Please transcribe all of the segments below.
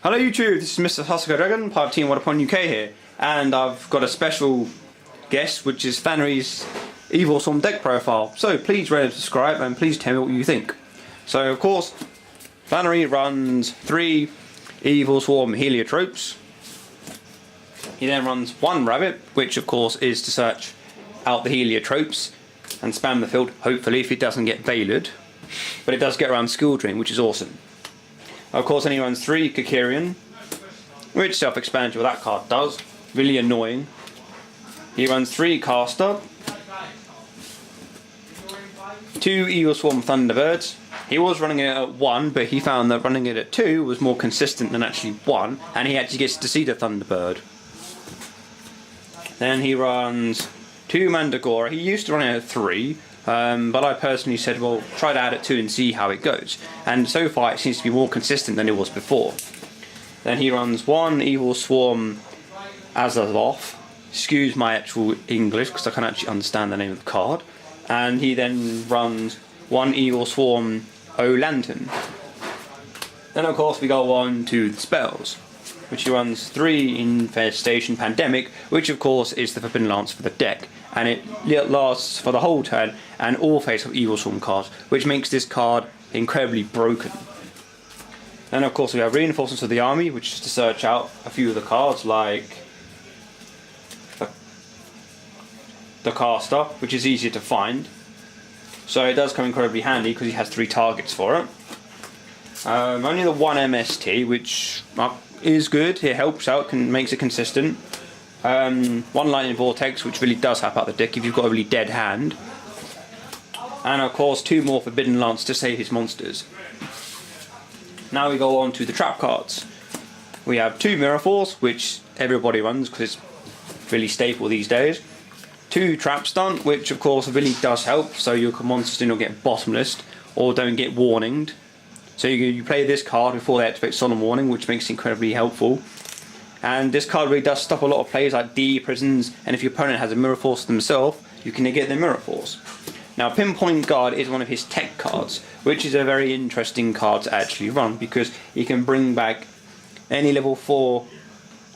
Hello YouTube, this is Mr. Husker Dragon, part of Team Waterpond UK here, and I've got a special guest, which is Flannery's Evilswarm deck profile. So please rate and subscribe, and please tell me what you think. So of course, Flannery runs 3 Evilswarm heliotropes. He then runs 1 rabbit, which of course is to search out the heliotropes and spam the field, hopefully, if it doesn't get Veilured. But it does get around Skill Drain, which is awesome. Of course, then he runs 3 Kikirian, which self-explanatory what that card does. Really annoying. He runs 3 Caster, 2 Evilswarm Thunderbirds. He was running it at 1, but he found that running it at 2 was more consistent than actually 1, and he actually gets to see the Thunderbird. Then he runs 2 Mandragora. He used to run it at 3. But I personally said, well, try to add it 2 and see how it goes. And so far it seems to be more consistent than it was before. Then he runs 1 Evilswarm Azaroth. Excuse my actual English, because I can't actually understand the name of the card. And he then runs 1 Evilswarm O-Lantern. Then of course we go on to the spells, which he runs 3 Infestation Pandemic, which of course is the Forbidden Lance for the deck. And it lasts for the whole turn and all face of Evilswarm cards, which makes this card incredibly broken. Then of course we have Reinforcements of the Army, which is to search out a few of the cards like the Caster, which is easier to find. So it does come incredibly handy because he has 3 targets for it. Only the 1 MST, which is good, it helps out, makes it consistent. 1 Lightning Vortex, which really does help out the deck if you've got a really dead hand. And of course 2 more Forbidden Lance to save his monsters. Now we go on to the trap cards. We have 2 Mirror Force, which everybody runs because it's really staple these days. 2 Trap Stunt, which of course really does help, so your monsters do not get bottomless or don't get warninged. So you play this card before they activate Solemn Warning, which makes it incredibly helpful. And this card really does stop a lot of plays like D prisons, and if your opponent has a Mirror Force themselves, you can negate their Mirror Force. Now Pinpoint Guard is one of his tech cards, which is a very interesting card to actually run because he can bring back any level 4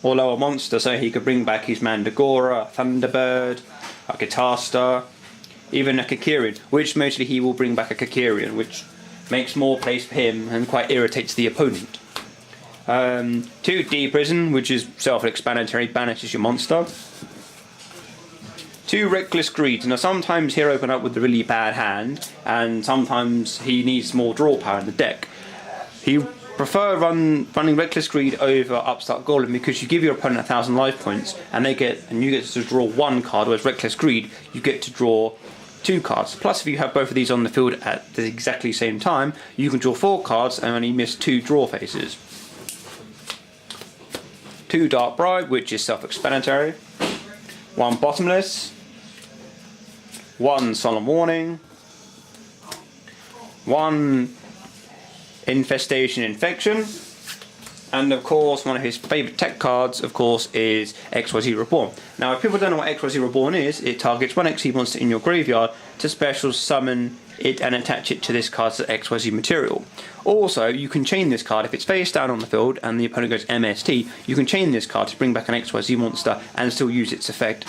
or lower monster, so he could bring back his Mandragora, Thunderbird, a Guitar Star, even a Kikirian, which mostly he will bring back a Kikirian, which makes more plays for him and quite irritates the opponent. 2 D Prison, which is self-explanatory, banishes your monster. 2 Reckless Greed. Now sometimes he'll open up with a really bad hand, and sometimes he needs more draw power in the deck. He prefer running Reckless Greed over Upstart Golem because you give your opponent 1,000 life points, and you get to draw 1 card, whereas Reckless Greed you get to draw 2 cards. Plus, if you have both of these on the field at the exactly same time, you can draw 4 cards and only miss 2 draw phases. 2 Dark Bribe, which is self-explanatory. 1 Bottomless. 1 Solemn Warning. 1 Infestation Infection. And of course, one of his favourite tech cards, of course, is XYZ Reborn. Now, if people don't know what XYZ Reborn is, it targets 1 XYZ monster in your graveyard to special summon it and attach it to this card's XYZ material. Also, you can chain this card if it's face down on the field and the opponent goes MST. You can chain this card to bring back an XYZ monster and still use its effect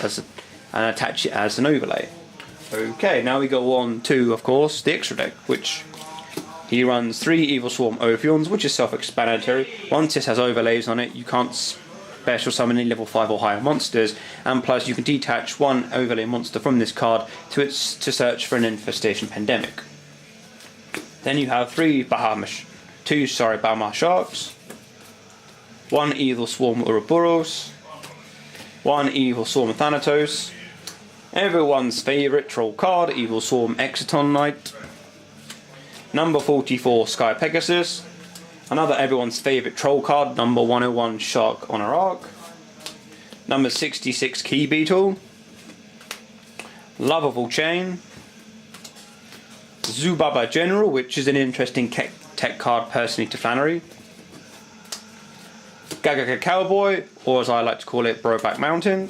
and attach it as an overlay. Okay, now we go on to, of course, the extra deck, which he runs 3 Evilswarm Ophions, which is self-explanatory. Once this has overlays on it, you can't special summon any level 5 or higher monsters, and plus you can detach 1 overlay monster from this card to search for an Infestation Pandemic. Then you have 2 Bahamar Sharks, 1 Evilswarm Ouroboros, 1 Evilswarm Thanatos, everyone's favourite troll card, Evilswarm Exciton Knight, number 44 Sky Pegasus, another everyone's favourite troll card, number 101 Shark on a Arc, number 66 Key Beetle, Lovable Chain, Zubaba General, which is an interesting tech card personally to Flannery, Gagaga Cowboy, or as I like to call it, Broback Mountain,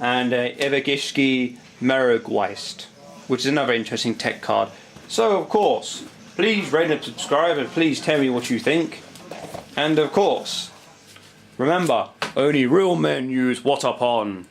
and Evergishki Merogweist, which is another interesting tech card. So of course, please rate and subscribe, and please tell me what you think. And of course, remember, only real men use what upon.